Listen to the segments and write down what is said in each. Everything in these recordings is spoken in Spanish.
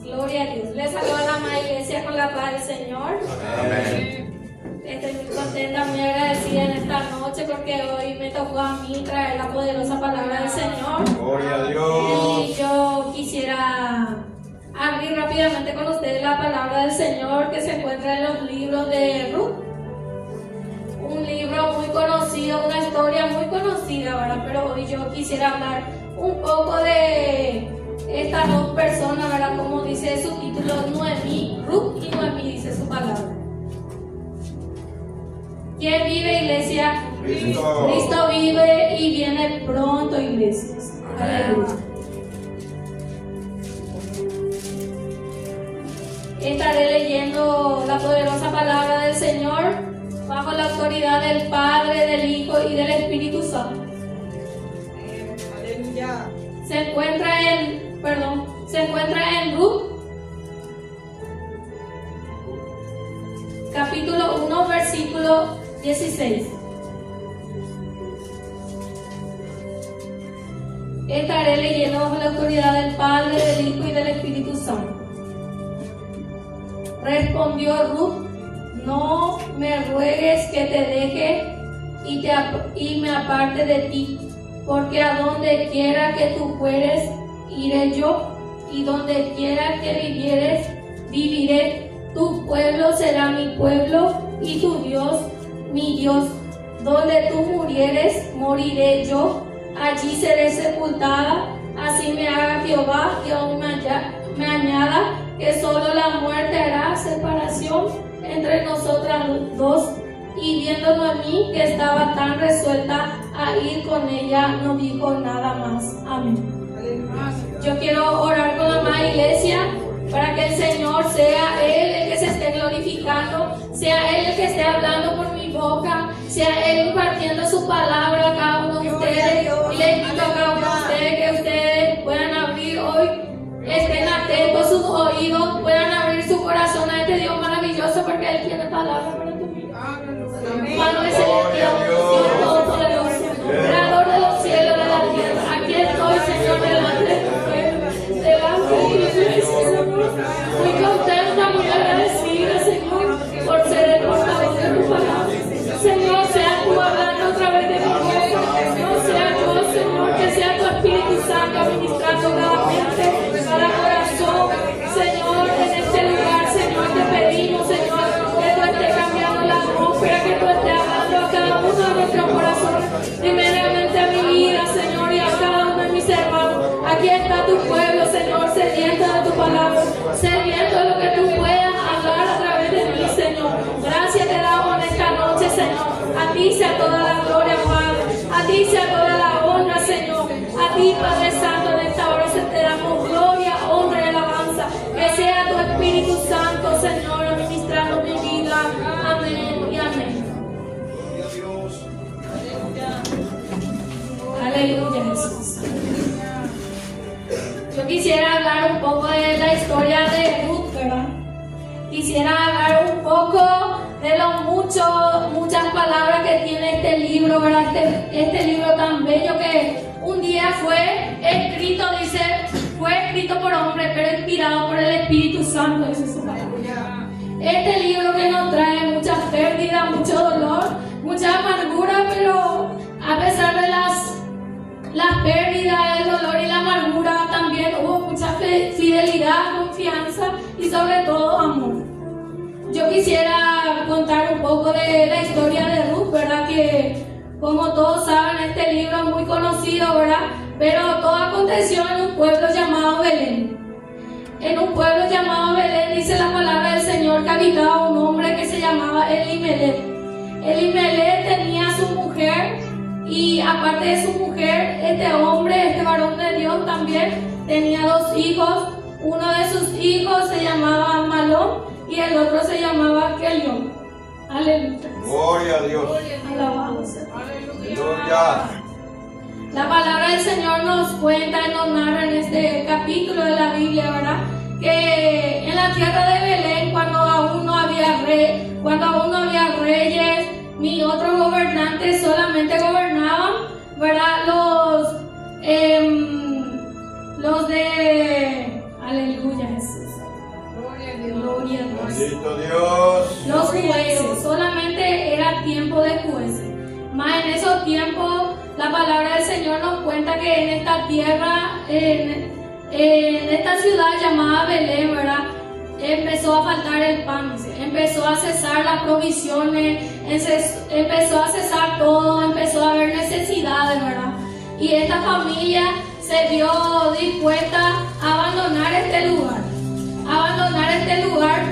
Gloria a Dios. Les saluda la amada iglesia con la paz del Señor. Amén. Estoy muy contenta, muy agradecida en esta noche porque hoy me tocó a mí traer la poderosa palabra del Señor. Gloria a Dios. Y yo quisiera abrir rápidamente con ustedes la palabra del Señor que se encuentra en los libros de Ruth. Un libro muy conocido, una historia muy conocida, ¿verdad? Pero hoy yo quisiera hablar un poco de estas dos personas, ¿verdad? Como dice su título, Noemí, Ruth y Noemí, dice su palabra. ¿Quién vive, iglesia? Cristo. Cristo vive y viene pronto, iglesias. Aleluya. Estaré leyendo la poderosa palabra del Señor bajo la autoridad del Padre, del Hijo y del Espíritu Santo. Aleluya. Se encuentra en Ruth, capítulo 1, versículo 16. Estaré leyendo bajo la autoridad del Padre, del Hijo y del Espíritu Santo. Respondió Ruth: no me ruegues que te deje y me aparte de ti, porque a donde quiera que tú fueres, iré yo, y donde quiera que vivieres, viviré. Tu pueblo será mi pueblo, y tu Dios, mi Dios. Donde tú murieres, moriré yo, allí seré sepultada. Así me haga Jehová, que aún me añada, que solo la muerte hará separación entre nosotras dos. Y viendo Noemí que estaba tan resuelta a ir con ella, no dijo nada más. Amén. Yo quiero orar con la amada iglesia para que el Señor sea Él el que se esté glorificando, sea Él el que esté hablando por mi boca, sea Él impartiendo su palabra a cada uno de ustedes. Y les invito a cada uno de ustedes que ustedes puedan abrir hoy, estén atentos sus oídos, puedan abrir su corazón a este Dios maravilloso, porque Él tiene palabra para tu vida. Padre celestial, Dios todopoderoso, creador de los cielos y de la tierra, aquí estoy, Señor, delante de tu pueblo, delante de tu iglesia, Señor. Muy contenta, muy agradecida, Señor, por ser el portador de tu palabra. Señor, sea tú hablando a través de mi pueblo, no sea yo, Señor, que sea tu Espíritu Santo administrando cada mente, cada corazón. Señor, en este lugar, Señor, te pedimos, Señor, que tú estés cambiando la atmósfera, que tú estés hablando a cada uno de nuestros corazones, primeramente a mi vida, Señor, y a cada uno de mis hermanos. Aquí está tu pueblo, Señor, sediento de tu palabra, sediento de lo que tú puedas hablar a través de mí, Señor. Gracias te damos en esta noche, Señor. A ti sea toda la gloria, Padre. A ti sea toda la honra, Señor. A ti, Padre Santo, en esta hora te damos gloria, honra y alabanza. Que sea tu Espíritu Santo, Señor, administrando mi vida. Amén y amén. Aleluya, Jesús. Yo quisiera hablar un poco de la historia de Ruth, ¿verdad? Quisiera hablar un poco de muchas palabras que tiene este libro, ¿verdad? Este libro tan bello que un día fue escrito, dice, fue escrito por hombre, pero inspirado por el Espíritu Santo, dice su palabra. Este libro que nos trae muchas pérdidas, mucho dolor, mucha amargura, pero a pesar de las pérdidas, el dolor y la amargura, también hubo mucha fidelidad, confianza y sobre todo amor. Yo quisiera contar un poco de la historia de Ruth, ¿verdad? Que como todos saben, este libro es muy conocido, ¿verdad? Pero todo aconteció en un pueblo llamado Belén. En un pueblo llamado Belén, dice la palabra del Señor, que habitaba un hombre que se llamaba Elimelech. Elimelech tenía a su mujer, y aparte de su mujer, este hombre, este varón de Dios también tenía dos hijos. Uno de sus hijos se llamaba Malón y el otro se llamaba Kelión. Aleluya. Gloria a Dios. Alabado sea. Aleluya. La palabra del Señor nos cuenta y nos narra en este capítulo de la Biblia, ¿verdad? Que en la tierra de Belén, cuando aún no había reyes ni otros gobernantes, solamente gobernaban, ¿verdad? Los de, aleluya, Jesús. Bendito Dios. Los jueces, solamente era tiempo de jueces. Más en esos tiempos, la palabra del Señor nos cuenta que en esta tierra, en esta ciudad llamada Belén, ¿verdad? Empezó a faltar el pan, empezó a cesar las provisiones, empezó a cesar todo, empezó a haber necesidades, ¿verdad? Y esta familia se vio dispuesta a abandonar este lugar,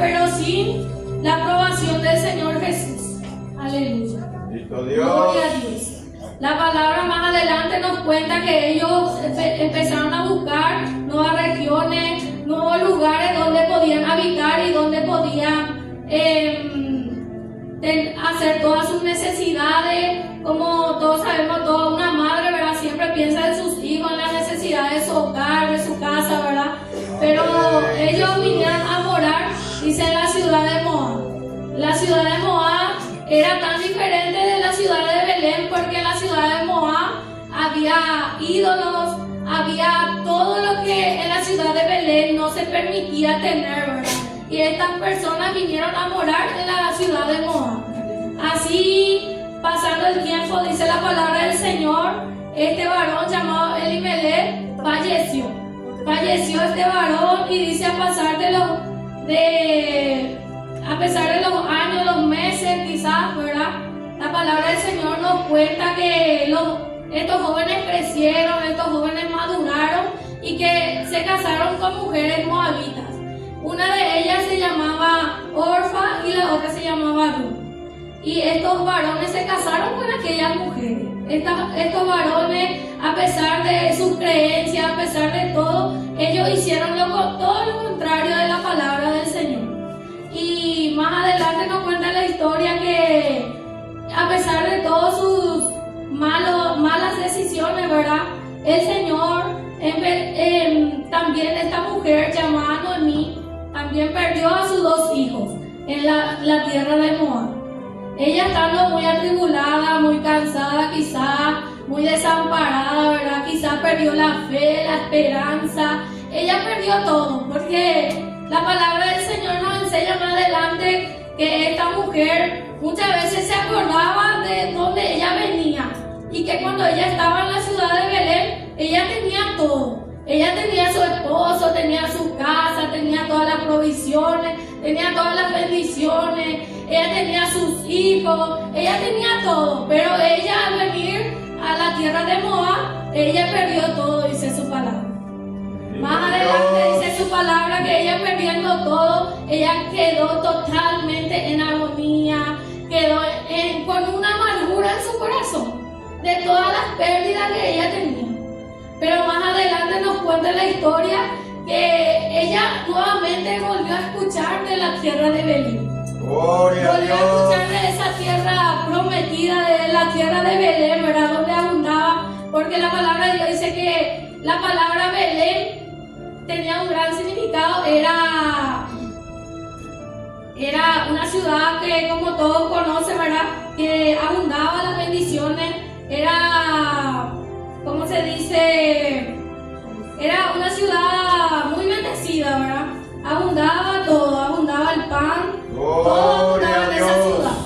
pero sin la aprobación del Señor Jesús. Aleluya. Bendito Dios. Gloria a Dios. La palabra más adelante nos cuenta que ellos empezaron a buscar nuevas regiones, nuevos lugares donde podían habitar y donde podían hacer todas sus necesidades. Como todos sabemos, toda una madre, ¿verdad? Siempre piensa en sus hijos, en las necesidades de su hogar, de su casa, ¿verdad? Pero ellos vinieron a morar, dice, en la ciudad de Moab. La ciudad de Moab era tan diferente de la ciudad de Belén, porque en la ciudad de Moab había ídolos, había todo lo que en la ciudad de Belén no se permitía tener, ¿verdad? Y estas personas vinieron a morar en la ciudad de Moab. Así, pasando el tiempo, dice la palabra del Señor, este varón llamado Elimelech falleció. Falleció este varón, y dice, a pesar de los años, los meses, quizás, ¿verdad? La palabra del Señor nos cuenta que estos jóvenes crecieron, estos jóvenes maduraron y que se casaron con mujeres moabitas. Una de ellas se llamaba Orfa y la otra se llamaba Ruth. Y estos varones se casaron con aquellas mujeres. Estos varones, a pesar de sus creencias, a pesar de todo, ellos hicieron todo lo contrario de la palabra del Señor. Y más adelante nos cuenta la historia que, a pesar de todas sus malas decisiones, ¿verdad? El Señor, también esta mujer llamada Noemí, también perdió a sus 2 hijos en la tierra de Moab. Ella, estando muy atribulada, muy cansada, quizá muy desamparada, ¿verdad? Quizá perdió la fe, la esperanza. Ella perdió todo, porque la palabra del Señor nos enseña más adelante que esta mujer muchas veces se acordaba de dónde ella venía, y que cuando ella estaba en la ciudad de Belén, ella tenía todo. Ella tenía a su esposo, tenía su casa, tenía todas las provisiones, tenía todas las bendiciones, ella tenía a sus hijos, ella tenía todo. Pero ella, al venir a la tierra de Moab, ella perdió todo, dice su palabra. Más adelante dice su palabra que ella, perdiendo todo, ella quedó totalmente en agonía, quedó con una amargura en su corazón de todas las pérdidas que ella tenía. Pero más adelante nos cuenta la historia que ella nuevamente volvió a escuchar de la tierra de Belén. Gloria a Volvió a Dios. escuchar de esa tierra prometida, de la tierra de Belén, ¿verdad? Donde abundaba, porque la palabra de Dios dice que la palabra Belén tenía un gran significado. Era una ciudad que, como todos conocen, ¿verdad? Que abundaba las bendiciones. Era, ¿cómo se dice? Era una ciudad muy bendecida, ¿verdad? Abundaba todo, abundaba el pan, todo abundaba en esa ciudad.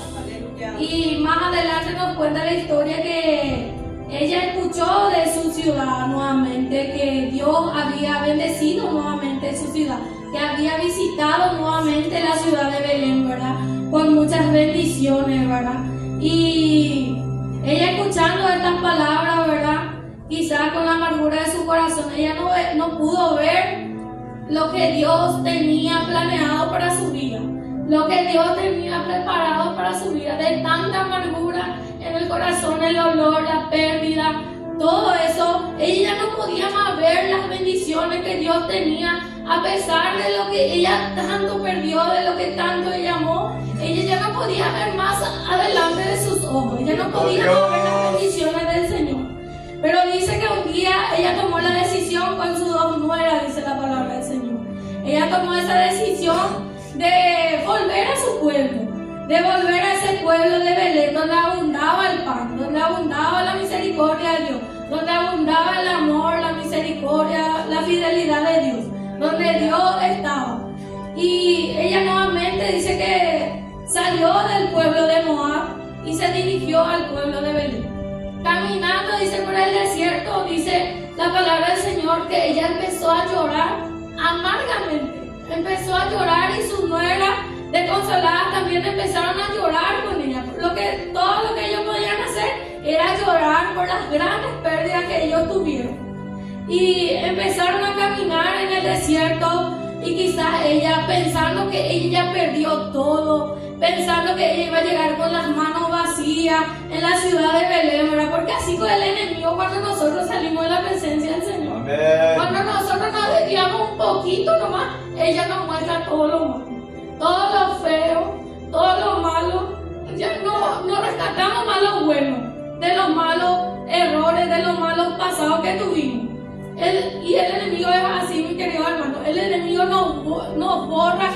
Y más adelante nos cuenta la historia que ella escuchó de su ciudad nuevamente, que Dios había bendecido nuevamente su ciudad, que había visitado nuevamente la ciudad de Belén, ¿verdad? Con muchas bendiciones, ¿verdad? Y ella, escuchando estas palabras, ¿verdad? Quizás con la amargura de su corazón, ella no pudo ver lo que Dios tenía planeado para su vida, lo que Dios tenía preparado para su vida. De tanta amargura en el corazón, el dolor, la pérdida, todo eso, ella no podía más ver las bendiciones que Dios tenía, a pesar de lo que ella tanto perdió, de lo que tanto ella amó. Ella ya no podía ver más adelante de sus ojos, ella no podía más ver las bendiciones del Señor. Pero dice que un día ella tomó la decisión con sus 2 nueras, dice la palabra del Señor. Ella tomó esa decisión de volver a su pueblo, de volver a ese pueblo de Belén, donde abundaba el pan, donde abundaba la misericordia de Dios, donde abundaba el amor, la misericordia, la fidelidad de Dios, donde Dios estaba. Y ella nuevamente repente dice que salió del pueblo de Moab y se dirigió al pueblo de Belén. Caminando, dice, por el desierto, dice la palabra del Señor que ella empezó a llorar amargamente. Empezó a llorar y su nuera desconsolada también empezaron a llorar con ella. Todo lo que ellos podían hacer era llorar por las grandes pérdidas que ellos tuvieron. Y empezaron a caminar en el desierto y quizás ella pensando que ella perdió todo, pensando que ella iba a llegar con las manos vacías en la ciudad de Belén, ¿verdad? Porque así fue el enemigo cuando nosotros salimos de la presencia del Señor. Amén. Cuando nosotros nos desviamos un poquito nomás, ella nos muestra todo lo malo, todo lo feo, todo lo malo. Ya no rescatamos más lo bueno, de los malos errores, de los malos pasados que tuvimos. Y el enemigo es así, mi querido hermano. El enemigo nos borra,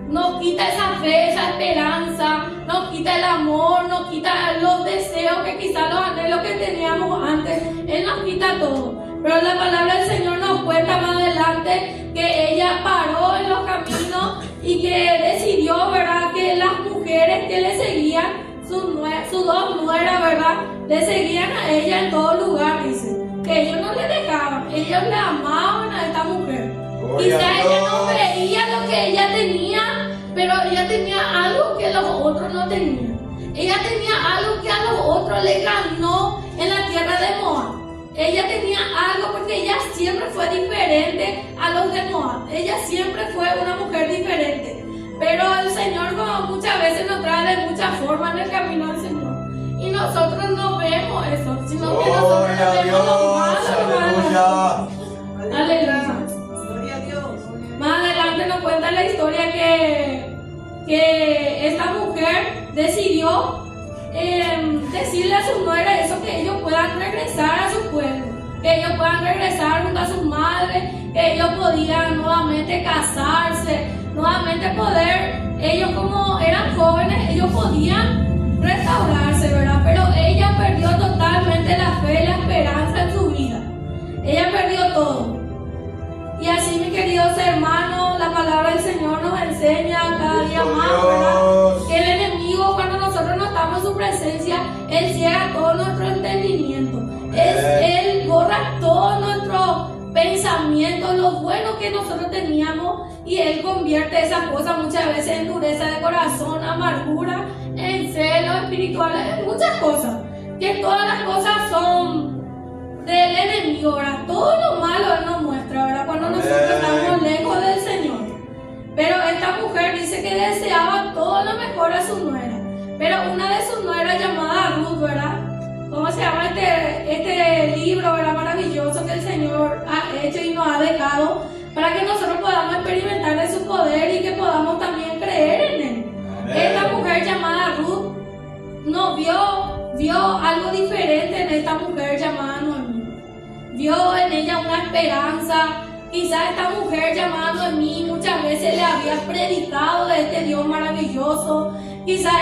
nos quita esa fe, esa esperanza, nos quita el amor, nos quita los deseos, que quizás los anhelos que teníamos antes. Él nos quita todo. Pero la palabra del Señor nos cuenta más adelante que ella paró en los caminos y que decidió, ¿verdad?, que las mujeres que le seguían, sus dos nueras, ¿verdad?, le seguían a ella en todo lugar, dice. Que ellos no le dejaban, ellos le amaban a esta mujer. Quizá ella no veía lo que ella tenía, pero ella tenía algo que los otros no tenían. Ella tenía algo que a los otros le ganó en la tierra de Moab. Ella tenía algo porque ella siempre fue diferente a los de Moab. Ella siempre fue una mujer diferente. Pero el Señor, como muchas veces, nos trae de muchas formas en el camino del Señor. Y nosotros no vemos eso, sino que nosotros vemos lo malo. Aleluya. Gloria a Dios. Más adelante nos cuenta la historia que esta mujer decidió decirle a sus nueras eso, que ellos puedan regresar a su pueblo, que ellos puedan regresar junto a sus madres, que ellos podían nuevamente casarse, nuevamente poder, ellos como eran jóvenes, ellos podían restaurarse, ¿verdad? Pero ella perdió totalmente la fe y la esperanza en su vida. Ella perdió todo. Y así, mis queridos hermanos, la palabra del Señor nos enseña cada día más, ¿verdad?, que el enemigo, cuando nosotros no estamos en su presencia, él ciega todo nuestro entendimiento. Él borra todo nuestro pensamiento, lo bueno que nosotros teníamos, y él convierte esas cosas muchas veces en dureza de corazón, amargura, en celos espirituales, en muchas cosas. Que todas las cosas son del enemigo, ¿verdad? Todo lo malo él nos muestra, ¿verdad?, cuando nosotros estamos lejos del Señor. Pero esta mujer dice que deseaba todo lo mejor a su nuera. Pero una de sus nueras, llamada Ruth, ¿verdad? ¿Cómo se llama este libro, ¿verdad?, maravilloso que el Señor ha hecho y nos ha dejado para que nosotros podamos experimentar de su poder y que podamos también creer en él. Amén. Esta mujer llamada Ruth nos vio algo diferente en esta mujer llamada Noemí. Vio en ella una esperanza. Quizás esta mujer llamada Noemí muchas veces le había predicado de este Dios maravilloso. Quizás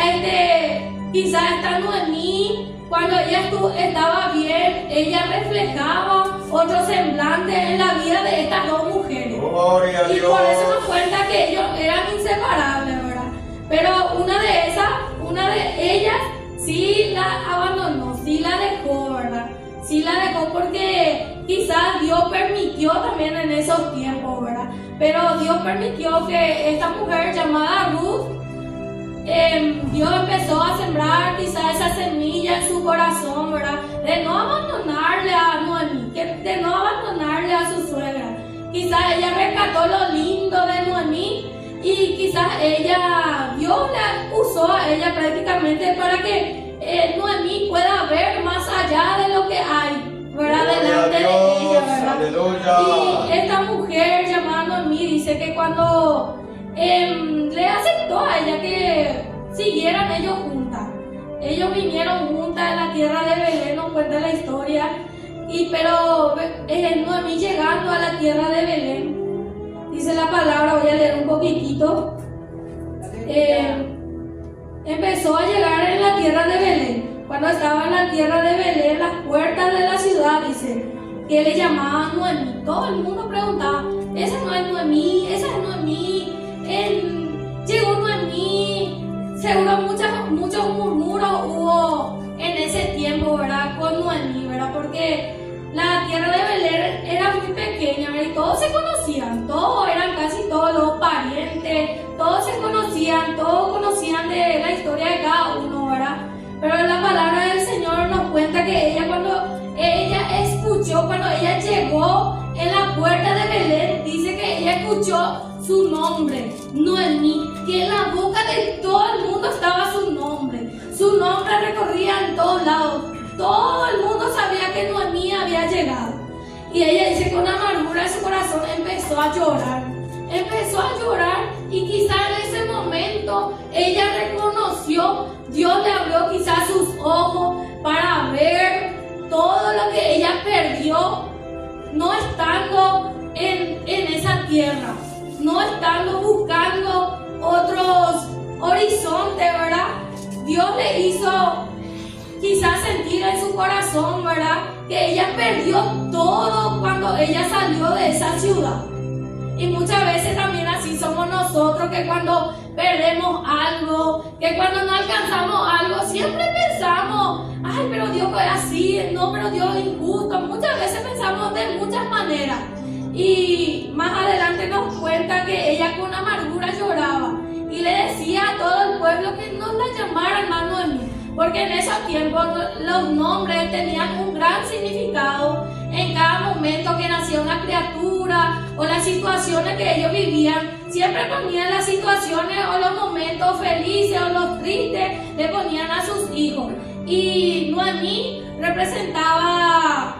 esta Noemí, cuando ella estaba bien, ella reflejaba otro semblante en la vida de estas dos mujeres. Gloria a y Dios. Por eso nos cuenta que ellos eran inseparables, ¿verdad? Pero una de ellas sí la abandonó, sí la dejó, ¿verdad? Sí la dejó porque quizás Dios permitió también en esos tiempos, ¿verdad? Pero Dios permitió que esta mujer llamada Ruth, Dios empezó a sembrar quizás esa semilla en su corazón, ¿verdad? De no abandonarle a Noemí, de no abandonarle a su suegra. Quizás ella rescató lo lindo de Noemí y quizás Dios la usó a ella prácticamente para que Noemí pueda ver más allá de lo que hay, ¿verdad?, delante de ella, ¿verdad? Aleluya. Y esta mujer llamada Noemí dice que cuando le aceptó a ella que siguieran ellos juntas, ellos vinieron juntas en la tierra de Belén, nos cuenta la historia, pero Noemí llegando a la tierra de Belén, dice la palabra, voy a leer un poquitito. Empezó a llegar en la tierra de Belén. Cuando estaba en la tierra de Belén, las puertas de la ciudad, dice, que le llamaban Noemí. Todo el mundo preguntaba, esa no es Noemí, esa es Noemí. Llegó Noemí ella llegó en la puerta de Belén, dice que ella escuchó su nombre, Noemí, que en la boca de todo el mundo estaba su nombre. Su nombre recorría en todos lados. Todo el mundo sabía que Noemí había llegado. Y ella dice con amargura en su corazón empezó a llorar. Empezó a llorar y quizá en ese momento ella reconoció, Dios le abrió quizás sus ojos para ver todo lo que ella perdió no estando en esa tierra, no estando buscando otros horizontes, ¿verdad? Dios le hizo quizás sentir en su corazón, ¿verdad?, que ella perdió todo cuando ella salió de esa ciudad. Y muchas veces también así somos nosotros, que cuando perdemos algo, que cuando no alcanzamos algo, siempre pensamos, ay, pero Dios es así, no, pero Dios es injusto. Muchas veces pensamos de muchas maneras. Y más adelante nos cuenta que ella con amargura lloraba y le decía a todo el pueblo que no la llamara hermano de mí, porque en esos tiempos los nombres tenían un gran significado. En cada momento que nacía una criatura o las situaciones que ellos vivían, siempre ponían las situaciones o los momentos felices o los tristes, le ponían a sus hijos. Y Noemí representaba,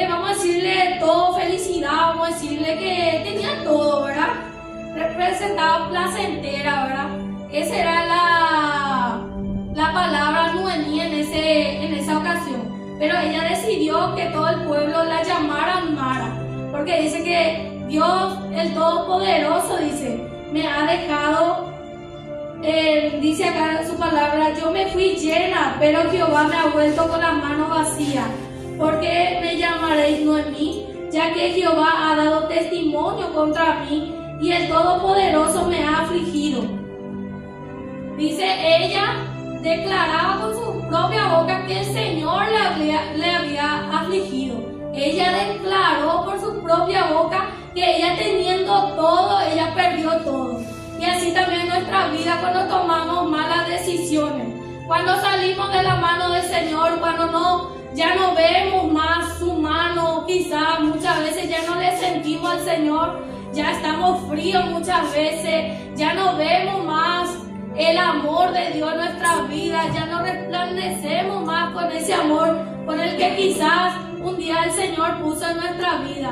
vamos a decirle todo felicidad, vamos a decirle que tenía todo, ¿verdad? Representaba placentera, ¿verdad? Esa era la palabra Noemí en esa ocasión. Pero ella decidió que todo el pueblo la llamara Mara, porque dice que Dios, el Todopoderoso, dice, me ha dejado, dice acá en su palabra, yo me fui llena, pero Jehová me ha vuelto con la mano vacía. ¿Por qué me llamaréis Noemí? Ya que Jehová ha dado testimonio contra mí y el Todopoderoso me ha afligido. Dice ella, declaraba con su propia boca que el Señor le había afligido. Ella declaró por su propia boca que ella teniendo todo, ella perdió todo. Y así también en nuestra vida, cuando tomamos malas decisiones, cuando salimos de la mano del Señor, cuando ya no vemos más su mano, quizás muchas veces ya no le sentimos al Señor, ya estamos fríos muchas veces, ya no vemos más el amor de Dios en nuestra vida, ya no resplandecemos más con ese amor con el que quizás un día el Señor puso en nuestra vida.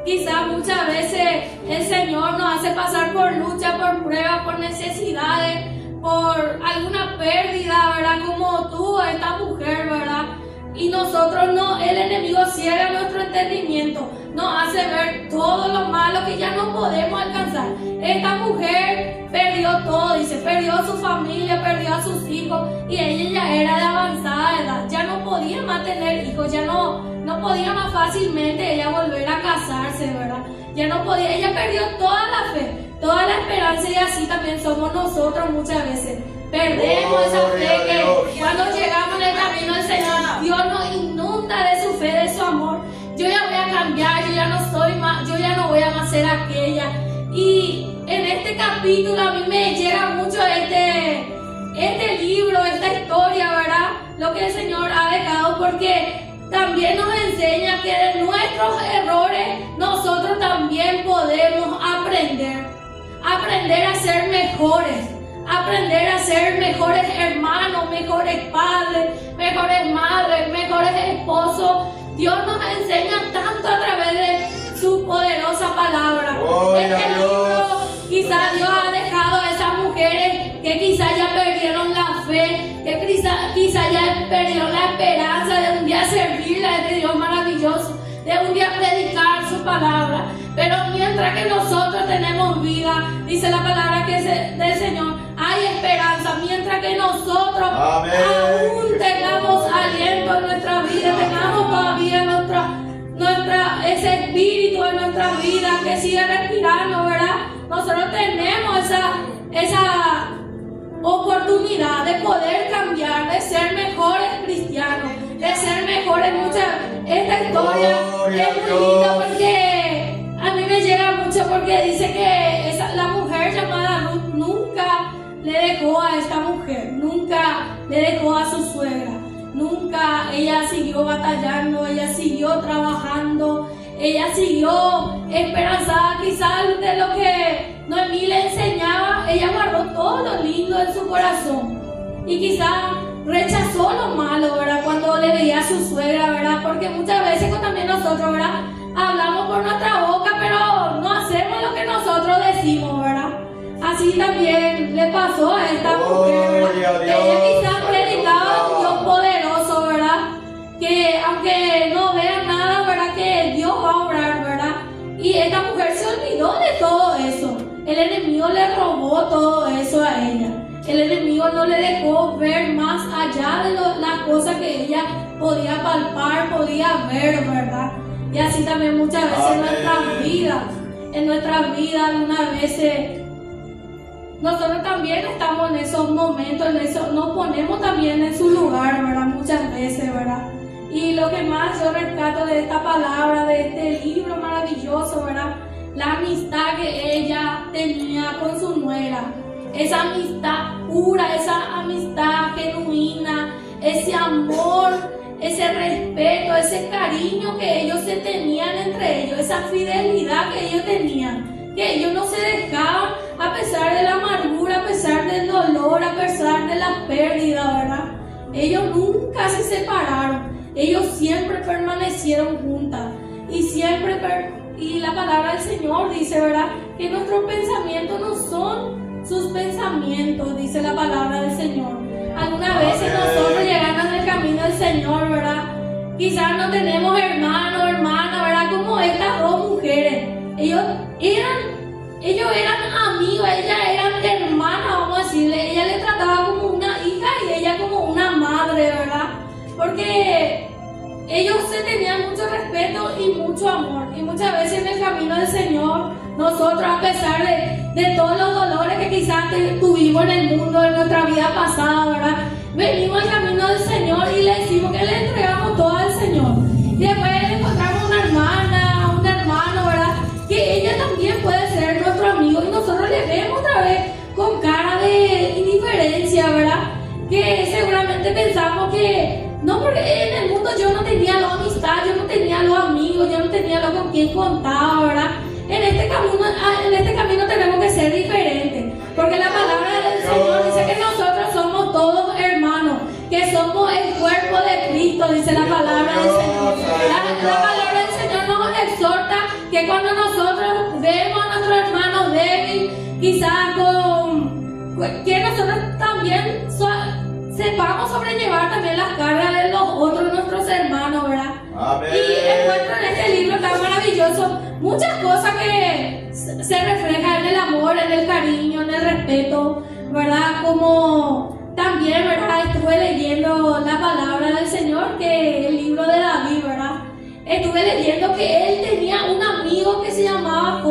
Quizás muchas veces el Señor nos hace pasar por lucha, por pruebas, por necesidades, por alguna pérdida, ¿verdad? Como tú, esta mujer, ¿verdad? Y nosotros no, el enemigo ciega nuestro entendimiento, nos hace ver todo lo malo que ya no podemos alcanzar. Esta mujer perdió todo, dice, perdió a su familia, perdió a sus hijos, y ella ya era de avanzada edad, ya no podía más tener hijos, ya no podía más fácilmente ella volver a casarse, ¿verdad? Ya no podía, ella perdió toda la fe, toda la esperanza, y así también somos nosotros muchas veces. Perdemos esa fe que cuando llegamos en el camino del Señor, Dios nos inunda de su fe, de su amor. Yo ya voy a cambiar, yo ya no soy más, yo ya no voy a más ser aquella. Y en este capítulo a mí me llega mucho este libro, esta historia, ¿verdad? Lo que el Señor ha dejado, porque también nos enseña que de nuestros errores nosotros también podemos aprender a ser mejores. Aprender a ser mejores hermanos, mejores padres, mejores madres, mejores esposos. Dios nos enseña tanto a través de su poderosa palabra. Este libro, quizás Dios ha dejado a esas mujeres que quizás ya perdieron la fe, que quizás ya perdieron la esperanza de un día servirle a este Dios maravilloso, de un día predicar su palabra. Pero mientras que nosotros tenemos vida, dice la palabra que es del Señor, hay esperanza. Mientras que nosotros aún tengamos aliento en nuestra vida, tengamos todavía ese espíritu en nuestra vida que sigue respirando, ¿verdad? Nosotros tenemos esa oportunidad de poder cambiar, de ser mejores cristianos, de ser mejores. Esta historia es muy linda porque a mí me llega mucho, porque dice que la mujer llamada Ruth nunca le dejó a esta mujer, nunca le dejó a su suegra, nunca nunca. Ella siguió batallando, ella siguió trabajando, ella siguió esperanzada quizás de lo que Noemí le enseñaba. Ella guardó todo lo lindo en su corazón y quizás rechazó lo malo, ¿verdad? Cuando le veía a su suegra, ¿verdad? Porque muchas veces también nosotros, ¿verdad? Hablamos por nuestra boca, pero no hacemos lo que nosotros decimos, ¿verdad? Así también le pasó a esta mujer, ¿verdad? Que ella quizás predicaba un Dios poderoso, ¿verdad? Que aunque no vean nada, ¿verdad? Que Dios va a obrar, ¿verdad? Y esta mujer se olvidó de todo eso. El enemigo le robó todo eso a ella. El enemigo no le dejó ver más allá de las cosas que ella podía palpar, podía ver, ¿verdad? Y así también muchas veces en nuestras vidas, algunas veces nosotros también estamos en esos momentos, nos ponemos también en su lugar, ¿verdad? Muchas veces, ¿verdad? Y lo que más yo rescato de esta palabra, de este libro maravilloso, ¿verdad? La amistad que ella tenía con su nuera, esa amistad pura, esa amistad genuina, ese amor, ese respeto, ese cariño que ellos se tenían entre ellos, esa fidelidad que ellos tenían, que ellos no se dejaban a pesar de la amargura, a pesar del dolor, a pesar de la pérdida, ¿verdad? Ellos nunca se separaron, ellos siempre permanecieron juntas y la palabra del Señor dice, ¿verdad? Que nuestros pensamientos no son sus pensamientos, dice la palabra del Señor. Algunas veces nosotros llegando en el camino del Señor, ¿verdad? Quizás no tenemos hermano, hermana, ¿verdad? Como estas dos mujeres. Ellos eran amigos, ellas eran hermanas, vamos a decirle. Ella le trataba como una hija y ella como una madre, ¿verdad? Porque ellos se tenían mucho respeto y mucho amor. Y muchas veces en el camino del Señor, nosotros, a pesar de todos los dolores que quizás tuvimos en el mundo, en nuestra vida pasada, ¿verdad? Venimos al camino del Señor y le decimos que le entregamos todo al Señor. Y después encontramos una hermana, un hermano, ¿verdad? Que ella también puede ser nuestro amigo y nosotros le vemos otra vez con cara de indiferencia, ¿verdad? Que seguramente pensamos que no, porque en el mundo yo no tenía la amistad, yo no tenía los amigos, yo no tenía lo con quien contaba, ¿verdad? En este camino tenemos que ser diferentes, porque la palabra del Señor dice que nosotros somos todos hermanos, que somos el cuerpo de Cristo, dice la palabra del Señor. La palabra del Señor nos exhorta que cuando nosotros vemos a nuestro hermano débil, quizás que nosotros también sepamos sobrellevar también las cargas de los otros, nuestros hermanos, ¿verdad? Amén. Y encuentro en este libro tan maravilloso muchas cosas que se reflejan en el amor, en el cariño, en el respeto, ¿verdad? Como también, ¿verdad? Estuve leyendo la palabra del Señor, que el libro de David, ¿verdad? Estuve leyendo que él tenía un amigo que se llamaba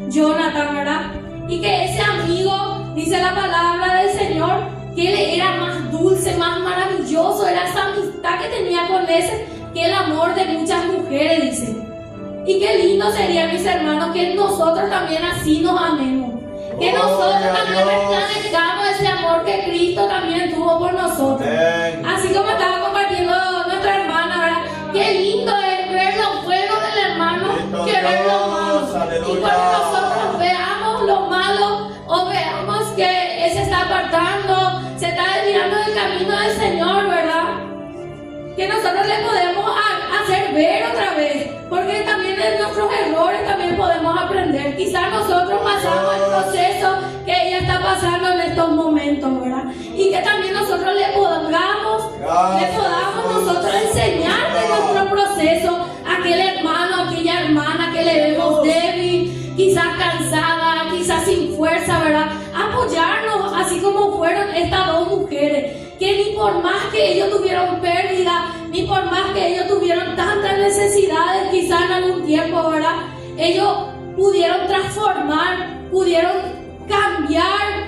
Jonathan, ¿verdad? Y que ese amigo, dice la palabra del Señor, que él era más dulce, más maravilloso, era esa amistad que tenía con ese, que el amor de muchas mujeres, dice. Y qué lindo sería, mis hermanos, que nosotros también así nos amemos, que nosotros también resplandezcamos ese amor que Cristo también tuvo por nosotros. Así como estaba compartiendo nuestra hermana, ¿verdad? Qué lindo es ver lo bueno del hermano que ver lo malo. Y cuando nosotros veamos lo malo o veamos que él se está apartando, se está desviando del camino del Señor, ¿verdad? Que nosotros le podemos hacer ver otra vez, porque también de nuestros errores también podemos aprender. Quizás nosotros pasamos el proceso que ella está pasando en estos momentos, ¿verdad? Y que también nosotros le podamos nosotros enseñar de nuestro proceso a aquel hermano, a aquella hermana que le vemos débil, quizás cansada, quizás sin fuerza, ¿verdad? Apoyarnos, así como fueron estas dos mujeres, que ni por más que ellos tuvieron pérdida, ni por más que ellos tuvieron tantas necesidades, quizás en algún tiempo, ¿verdad? Ellos pudieron transformar, pudieron cambiar,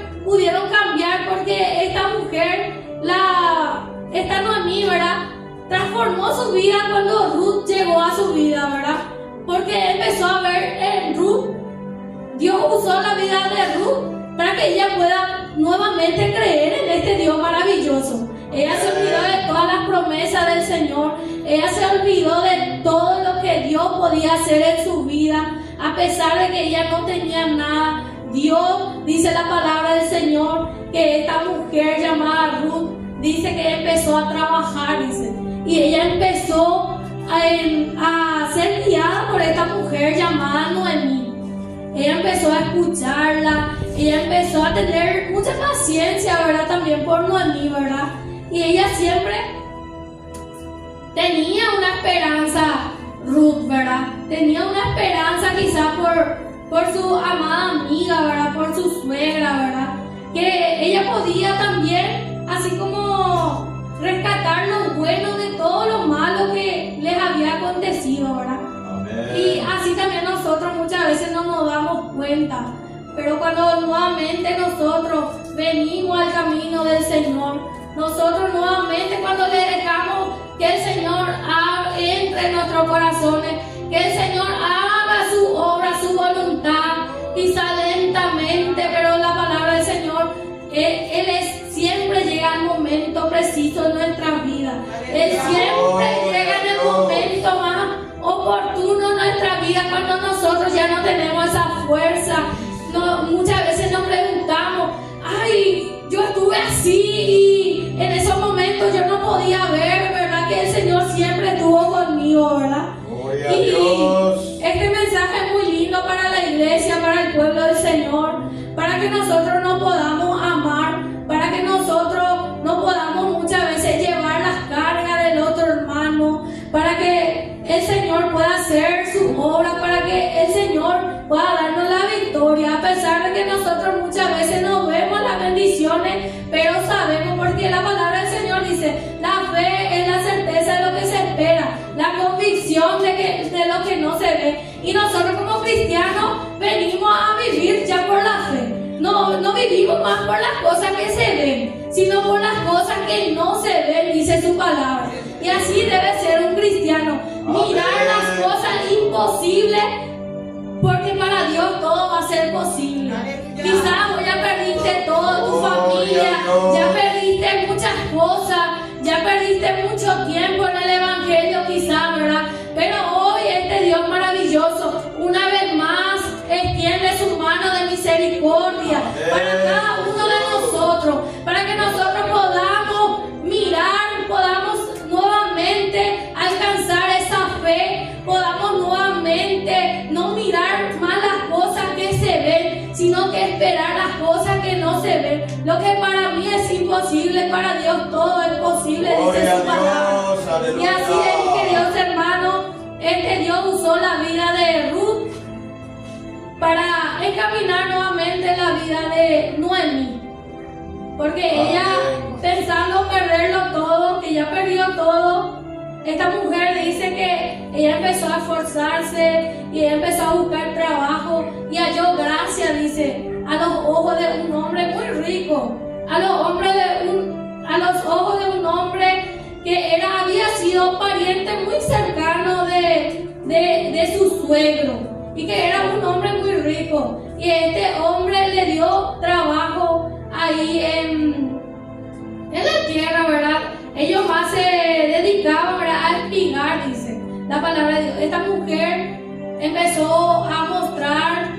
porque esta mujer, esta Noemí, ¿verdad? Transformó su vida cuando Ruth llegó a su vida, ¿verdad? Porque empezó a ver en Ruth, Dios usó la vida de Ruth para que ella pueda nuevamente creer en este Dios maravilloso, Ella se olvidó de todas las promesas del Señor. Ella se olvidó de todo lo que Dios podía hacer en su vida, a pesar de que ella no tenía nada. Dios, dice la palabra del Señor, que esta mujer llamada Ruth, dice que empezó a trabajar, dice, y ella empezó a ser guiada por esta mujer llamada Noemí. Ella empezó a escucharla, ella empezó a tener mucha paciencia, ¿verdad? También por Noemí, ¿verdad? Y ella siempre tenía una esperanza, Ruth, ¿verdad? Tenía una esperanza quizás por su amada amiga, ¿verdad? Por su suegra, ¿verdad? Que ella podía también, así como rescatar lo bueno de todo lo malo que les había acontecido, ¿verdad? Amén. Y así también nosotros muchas veces no nos damos cuenta, pero cuando nuevamente nosotros venimos al camino del Señor, nosotros nuevamente cuando le dejamos que el Señor entre en nuestros corazones, que el Señor haga su obra, su voluntad, quizá lentamente, pero la palabra del Señor, siempre llega al momento preciso en nuestra vida. Él siempre llega en el momento más oportuno en nuestra vida, cuando nosotros ya no tenemos esa fuerza. Muchas veces nos preguntamos, ay, yo estuve así y en esos momentos yo no podía ver, ¿verdad? Que el Señor siempre estuvo conmigo, ¿verdad? Gloria a Dios. Este mensaje es muy lindo para la iglesia, para el pueblo del Señor, para que nosotros nos podamos amar, para que nosotros no podamos muchas veces llevar las cargas del otro hermano, para que el Señor pueda hacer su obra, para que el Señor pueda darnos la victoria, a pesar de que nosotros muchas veces no vemos las bendiciones, pero sabemos, porque la palabra del Señor dice, la fe es la certeza de lo que se espera, la convicción de lo que no se ve. Y nosotros como cristianos venimos a vivir ya por la fe. No vivimos más por las cosas que se ven, sino por las cosas que no se ven, dice su palabra. Y así debe ser un cristiano, mirar las cosas imposibles, porque para Dios todo va a ser posible. Quizás vos ya perdiste todo, tu familia, ya perdiste muchas cosas, ya perdiste mucho tiempo en el Evangelio quizás, ¿verdad? Pero hoy este Dios maravilloso, una vez más, extiende su mano de misericordia para cada uno de nosotros, para que nosotros podamos mirar, podamos nuevamente alcanzar esa fe, podamos nuevamente no mirar más las cosas que se ven, sino que esperar las cosas que no se ven. Lo que para mí es imposible, para Dios todo es posible, dice su palabra. Y así es, queridos hermanos, este Dios usó la vida de Ruth para encaminar nuevamente la vida de Noemí, porque ella, pensando perderlo todo, que ya perdió todo, esta mujer dice que ella empezó a esforzarse y ella empezó a buscar trabajo y halló gracia, dice, a los ojos de un hombre muy rico, a los ojos de un hombre que había sido pariente muy cercano de su suegro, y que era un hombre muy rico, y este hombre le dio trabajo ahí en la tierra, ¿verdad? Ellos más se dedicaban, ¿verdad?, a espigar, dice la palabra de Dios. Esta mujer empezó a mostrar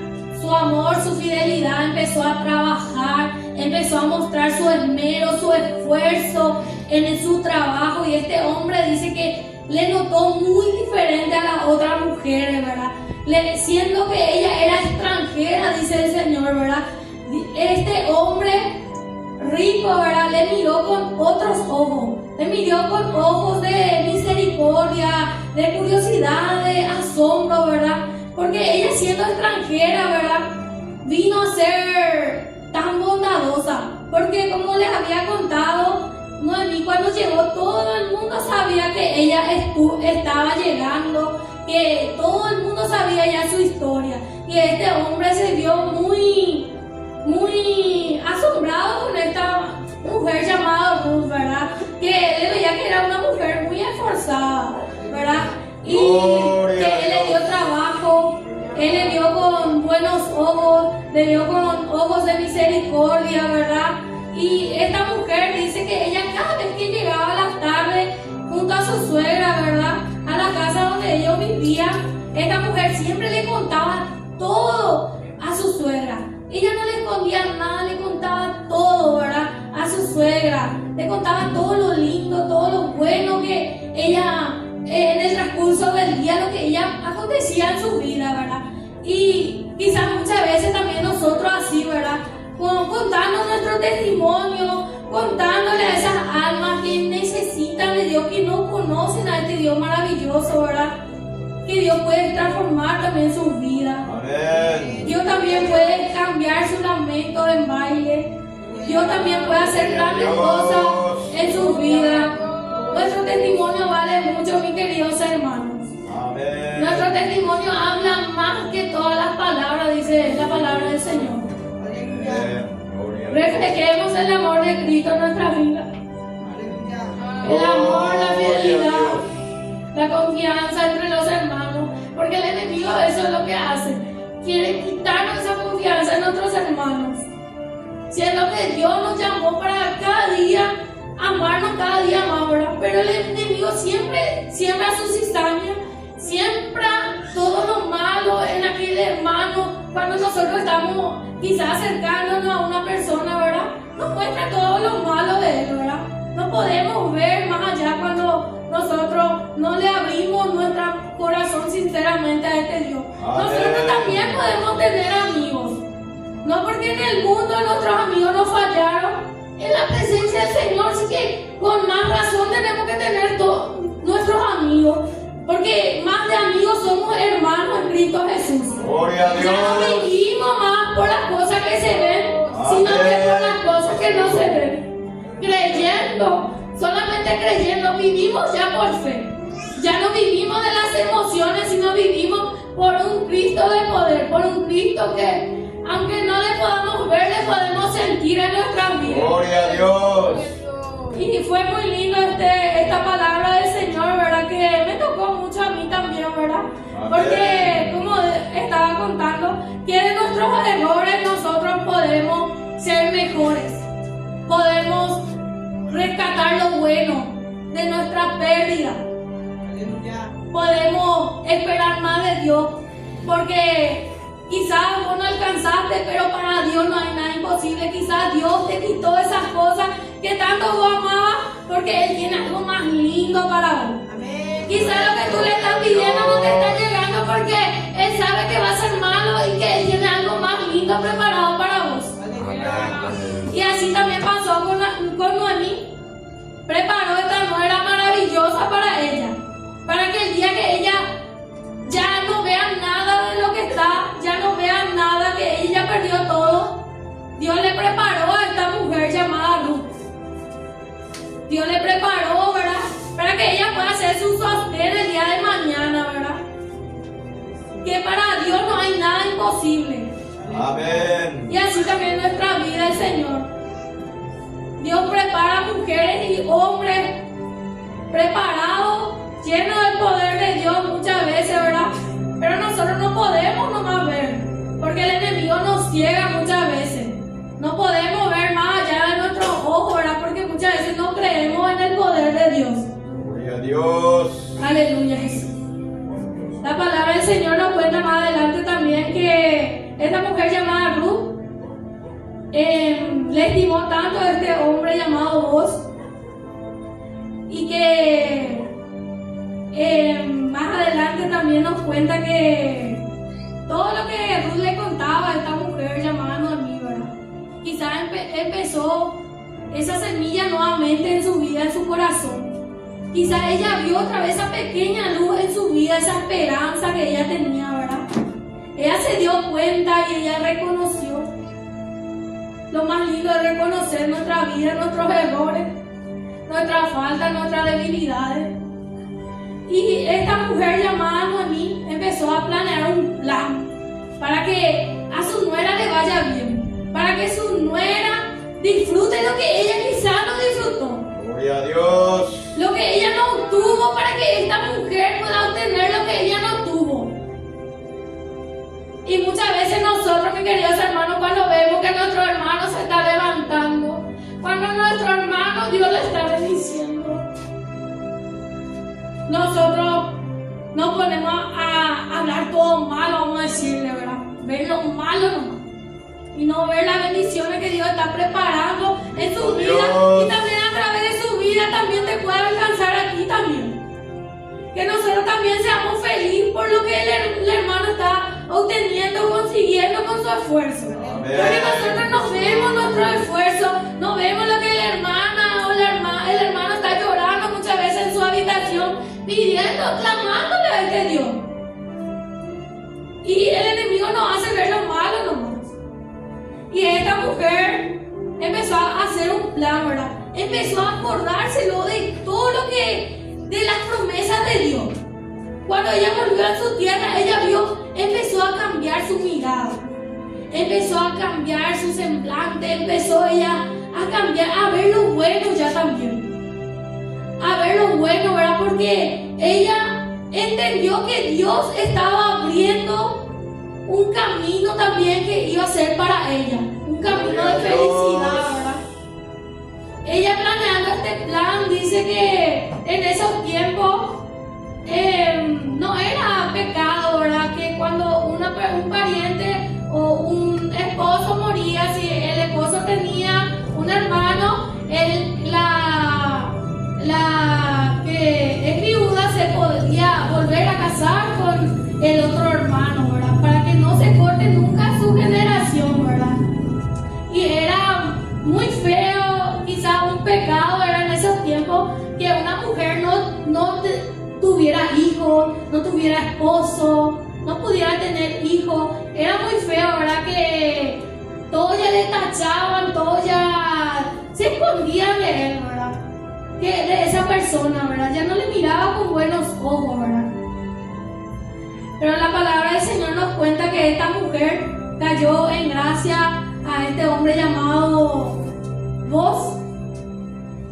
su amor, su fidelidad, empezó a trabajar, empezó a mostrar su esmero, su esfuerzo en su trabajo, y este hombre dice que le notó muy diferente a las otras mujeres, ¿verdad? Siendo que ella era extranjera, dice el Señor, ¿verdad? Este hombre rico, ¿verdad?, le miró con otros ojos, le miró con ojos de misericordia, de curiosidad, de asombro, ¿verdad? Porque ella, siendo extranjera, ¿verdad?, vino a ser tan bondadosa, porque como les había contado, Noemí cuando llegó, todo el mundo sabía que ella estaba llegando, que todo el mundo sabía ya su historia, y este hombre se vio muy asombrado con esta mujer llamada Ruth, ¿verdad? Que él veía que era una mujer muy esforzada, ¿verdad? Y que él le dio trabajo, él le vio con buenos ojos, le vio con ojos de misericordia, ¿verdad? Y esta mujer dice que ella cada vez que llegaba a las tardes junto a su suegra, ¿verdad?, a la casa donde ellos vivían, esta mujer siempre le contaba todo a su suegra. Ella no le escondía nada, le contaba todo, ¿verdad?, a su suegra. Le contaba todo lo lindo, todo lo bueno que ella, en el transcurso del día, lo que ella acontecía en su vida, ¿verdad? Y quizás muchas veces también nosotros así, ¿verdad?, contando nuestro testimonio, contándole a esas almas que necesitan de Dios, que no conocen a este Dios maravilloso, ¿verdad?, que Dios puede transformar también su vida. Amén. Dios también puede cambiar su lamento en baile. Dios también puede hacer grandes cosas en su vida. Nuestro testimonio vale mucho, mis queridos hermanos. Amén. Nuestro testimonio habla más que todas las palabras, dice la palabra del Señor. Reflejemos el amor de Cristo en nuestra vida. El amor, la fidelidad, la confianza entre los hermanos. Porque el enemigo eso es lo que hace. Quiere quitarnos esa confianza en nuestros hermanos. Siendo que Dios nos llamó para cada día amarnos cada día más, ¿verdad? Pero el enemigo siempre siembra su cizaña, siembra todo lo malo en aquel hermano. Cuando nosotros estamos quizás acercándonos a una persona, ¿verdad?, nos muestra todo lo malo de él, ¿verdad? No podemos ver más allá cuando nosotros no le abrimos nuestro corazón sinceramente a este Dios. Nosotros también podemos tener amigos. No porque en el mundo nuestros amigos nos fallaron, en la presencia del Señor sí que con más razón tenemos que tener nuestros amigos. Porque más de amigos somos hermanos en Cristo Jesús. Gloria a Dios. Ya no vivimos más por las cosas que se ven, sino que por las cosas que no se ven. Creyendo, solamente creyendo, vivimos ya por fe. Ya no vivimos de las emociones, sino vivimos por un Cristo de poder, por un Cristo que, aunque no le podamos ver, le podemos sentir en nuestras vidas. Gloria a Dios. Y fue muy lindo esta palabra del Señor, ¿verdad? Que me tocó mucho a mí también, ¿verdad? Porque, como estaba contando, que de nuestros errores nosotros podemos ser mejores. Podemos rescatar lo bueno de nuestra pérdida. Podemos esperar más de Dios. Porque quizás vos no alcanzaste, pero para Dios no hay nada imposible. Quizás Dios te quitó esas cosas que tanto vos amabas, porque Él tiene algo más lindo para vos. Amén. Quizás lo que tú le estás pidiendo no te está llegando porque Él sabe que va a ser malo y que Él tiene algo más lindo preparado para vos. Amén. Y así también pasó con Noemí. Preparó esta nuera maravillosa para ella, para que el día que ella ya no vea nada de lo que está, ya no vea nada, que ella perdió todo, Dios le preparó a esta mujer llamada Ruth. Dios le preparó, ¿verdad?, para que ella pueda hacer su sostén el día de mañana, ¿verdad? Que para Dios no hay nada imposible. Amén. Y así también nuestra vida, el Señor. Dios prepara mujeres y hombres preparados, llenos del poder de Dios muchas veces, ¿verdad? Pero nosotros no podemos nomás ver, porque el enemigo nos ciega muchas veces. No podemos ver más allá de nuestros ojos, ¿verdad? Porque muchas veces no creemos en el poder de Dios. Gloria a Dios. Aleluya, Jesús. La palabra del Señor nos cuenta más adelante también que esta mujer llamada Ruth le estimó tanto a este hombre llamado Boaz, y que más adelante también nos cuenta que todo lo que Ruth le contaba a esta mujer llamada Noemí, ¿verdad? Quizás empezó esa semilla nuevamente en su vida, en su corazón. Quizás ella vio otra vez esa pequeña luz en su vida, esa esperanza que ella tenía, ¿verdad? Ella se dio cuenta y ella reconoció. Lo más lindo es reconocer nuestra vida, nuestros errores, nuestras faltas, nuestras debilidades. Y esta mujer llamada Noemí empezó a planear un plan para que a su nuera le vaya bien, para que su nuera disfrute lo que ella quizá no disfrutó, Gloria a Dios. lo que ella no tuvo, para que esta mujer pueda obtener lo que ella no tuvo. Y muchas veces nosotros, mis queridos hermanos, cuando vemos que nuestro hermano se está levantando, nosotros nos ponemos a hablar todo malo, vamos a decirle, ¿verdad? Ver lo malo nomás. Y no ver las bendiciones que Dios está preparando en su vida. Y también a través de su vida también te puede alcanzar a ti también. Que nosotros también seamos felices por lo que el hermano está obteniendo, consiguiendo con su esfuerzo. Amén. Porque nosotros no vemos nuestro esfuerzo, no vemos lo que la hermana o el hermano está llorando muchas veces en su habitación, pidiendo, clamándole a este Dios. Y el enemigo nos hace ver lo malo nomás. Y esta mujer empezó a hacer un plan, ¿verdad? Empezó a acordárselo de todo lo que, de las promesas de Dios. Cuando ella volvió a su tierra, ella empezó a cambiar su mirada, empezó a cambiar su semblante, empezó ella a cambiar, a ver lo bueno ya también, a ver lo bueno, ¿verdad? Porque ella entendió que Dios estaba abriendo un camino también que iba a ser para ella, un camino de felicidad, ¿verdad? Ella planeando este plan dice que en esos tiempos no era pecado, ¿verdad? Que cuando un pariente o un esposo moría, si el esposo tenía un hermano, la que es viuda se podía volver a casar con el otro hermano, ¿verdad? Para que no se corte nunca su generación, ¿verdad? Y era muy feo, quizá un pecado era en esos tiempos que una mujer no tuviera hijos, no tuviera esposo, no pudiera tener hijos. Era muy feo, ¿verdad? Que todos ya le tachaban, todos ya se escondían de él, ¿verdad? Que de esa persona, ¿verdad? Ya no le miraba con buenos ojos, ¿verdad? Pero la palabra del Señor nos cuenta que esta mujer cayó en gracia a este hombre llamado Boaz,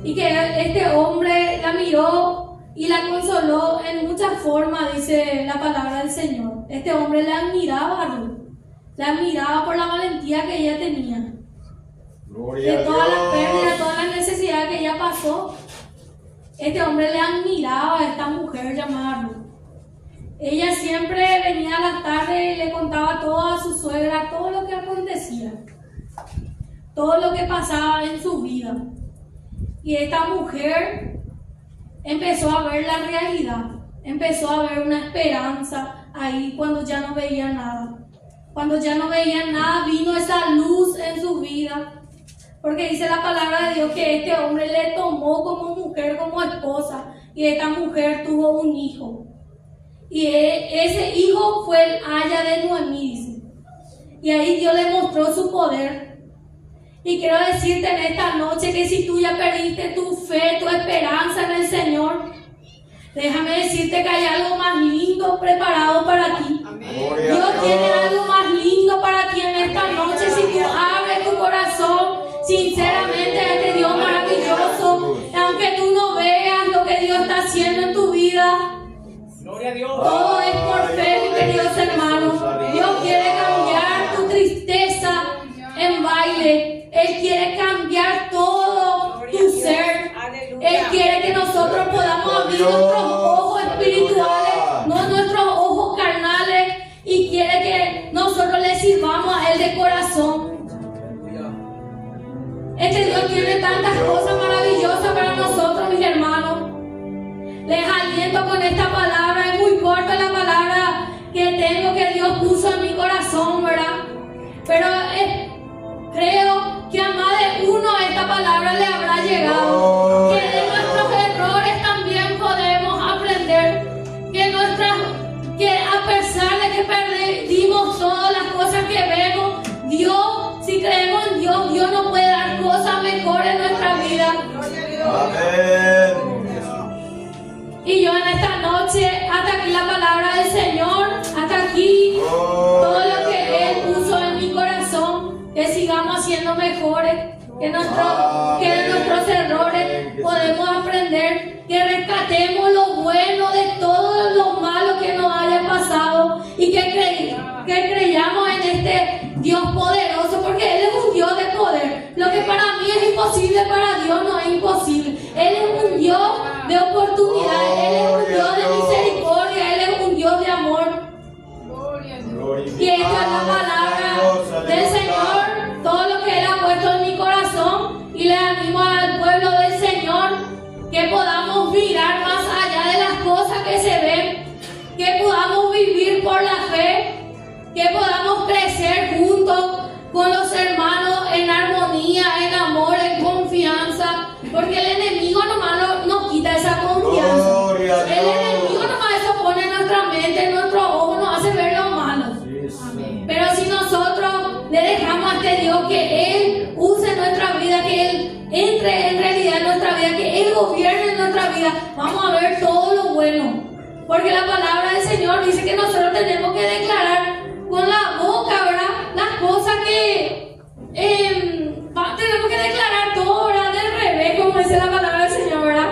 y que este hombre la miró y la consoló en muchas formas, dice la palabra del Señor. Este hombre la admiraba a Ruth, la admiraba por la valentía que ella tenía, Gloria de a todas las Dios. pérdidas, todas las necesidades que ella pasó. Este hombre le admiraba a esta mujer llamada Ruth. Ella siempre venía a las tardes y le contaba todo a su suegra, todo lo que acontecía, todo lo que pasaba en su vida. Y esta mujer empezó a ver la realidad, empezó a ver una esperanza ahí cuando ya no veía nada. Cuando ya no veía nada, vino esa luz en su vida. Porque dice la palabra de Dios que este hombre le tomó como mujer, como esposa, y esta mujer tuvo un hijo. Y ese hijo fue el aya de Noemí, dice. Y ahí Dios le mostró su poder. Y quiero decirte en esta noche que si tú ya perdiste tu fe, tu esperanza en el Señor, déjame decirte que hay algo más lindo preparado para ti. Gloria a Dios tiene Dios. algo más lindo para ti en esta noche. Si tú abres tu corazón sinceramente a este Dios maravilloso, aunque tú no veas lo que Dios está haciendo en tu vida, Gloria a Dios. todo es por fe, mi queridos hermanos. Dios quiere cambiar tu tristeza en baile. Él quiere cambiar todo tu ser. Él quiere que nosotros podamos abrir nuestros ojos espirituales, no nuestros ojos carnales, y quiere que nosotros le sirvamos a Él de corazón. Este Dios tiene tantas cosas maravillosas para nosotros, mis hermanos. Les aliento con esta palabra. Es muy corta la palabra que tengo, que Dios puso en mi corazón, ¿verdad? Pero creo que a más de uno esta palabra le habrá llegado. Que de nuestros errores también podemos aprender. Que a pesar de que perdimos todas las cosas que vemos, Dios, si creemos en Dios, Dios nos puede dar cosas mejores en nuestra vida. Amén. Y yo en esta noche, hasta aquí la palabra del Señor, hasta aquí todo lo que Él puso en mi corazón, que sigamos siendo mejores, que de nuestros errores podemos aprender, que rescatemos lo bueno de todo lo malo que nos haya pasado y que creyamos en este Dios poderoso, porque Él es un Dios de poder. Lo que para mí es imposible, para Dios no es imposible. Él es un Dios de oportunidades, Él es un Dios de Dios, que Él use nuestra vida, que Él entre en realidad en nuestra vida, que Él gobierne en nuestra vida. Vamos a ver todo lo bueno. Porque la palabra del Señor dice que nosotros tenemos que declarar con la boca, ¿verdad? Las cosas que tenemos que declarar todo, ¿verdad? Del revés, como dice la palabra del Señor, ¿verdad?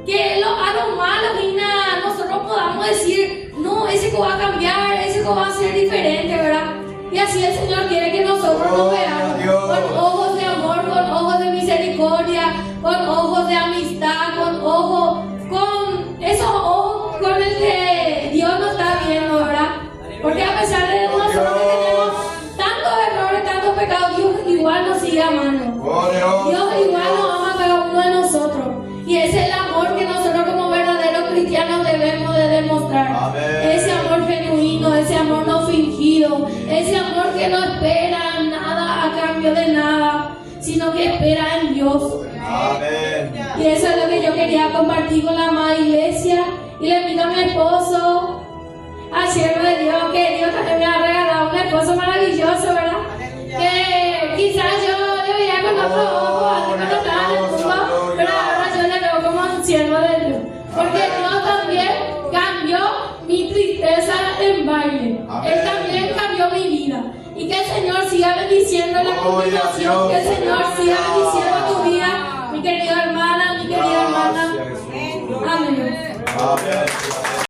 Que a lo malo y nada, nosotros podamos decir, no, ese que va a cambiar, ese que va a ser diferente, ¿verdad? Y así el Señor quiere que nosotros nos veamos con ojos de amor, con ojos de misericordia, con ojos de amistad, con esos ojos con el que Dios nos está viendo, ¿verdad? Porque a pesar de nosotros que tenemos tantos errores, tantos pecados, Dios igual nos sigue amando. Dios igual nos ama a cada uno de nosotros. Y ese es el amor que nosotros como verdaderos cristianos debemos de demostrar. Amén. Ese amor genuino, ese amor no fingido, ese amor que no espera nada a cambio de nada, sino que espera en Dios. Amén. Y eso es lo que yo quería compartir con la amada iglesia. Y le invito a mi esposo, al siervo de Dios, que Dios también me ha regalado un esposo maravilloso, ¿verdad? Que quizás yo le veía con otro ojo antes cuando estaba en el mundo, pero ahora yo le veo como un siervo de Dios. Porque Dios también cambió mi tristeza en baile. Él también cambió mi vida. Y que el Señor siga bendiciendo la continuación, que el Señor siga bendiciendo tu vida, mi querida hermana, mi querida hermana. Amén. Amén.